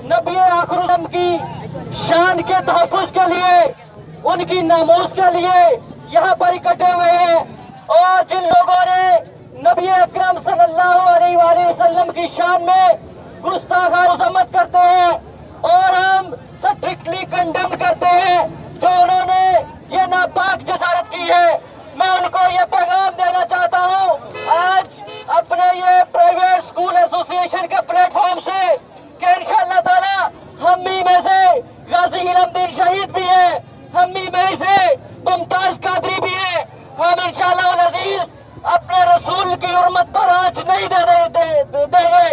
नबी आखिर की शान के तहफ़्फ़ुज़ के लिए, उनकी नामूस के लिए यहाँ पर इकट्ठे हुए हैं। और जिन लोगों ने नबी अकरम सल्लल्लाहु अलैहि वसल्लम की शान में गुस्ताखाना मज़म्मत करते हैं और हम स्ट्रिक्टली कंडेम करते हैं जो उन्होंने ये नापाक जसारत की है, मैं उनको ये पैगाम देना चाहता हूँ आज अपने ये प्राइवेट स्कूल एसोसिएशन के प्लेटफॉर्म से कि इंशाअल्लाह ताला हम ही में से गाजी इलमदीन शहीद भी है, हम ही में से मुमताज कादरी भी है। हम इंशाअल्लाह अज़ीज अपने रसूल की हुर्मत पर आंच नहीं देंगे।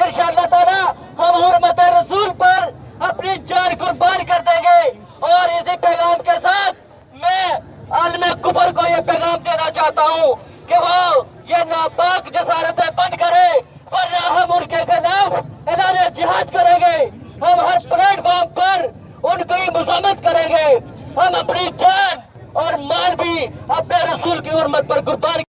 इंशाअल्लाह ताला हम हुर्मत रसूल पर अपनी जान कुर्बान कर देंगे। और इसी पैगाम के साथ मैं आलम कुफर को ये पैगाम देना चाहता हूँ कि वो ये नापाक जसारतें बंद करे, वरना हम उनके खिलाफ ऐलान जिहाद करेंगे। हम हर प्लेटफॉर्म पर उनकी मज़म्मत करेंगे। हम अपनी जान और माल भी अपने रसूल की हुर्मत पर कुर्बान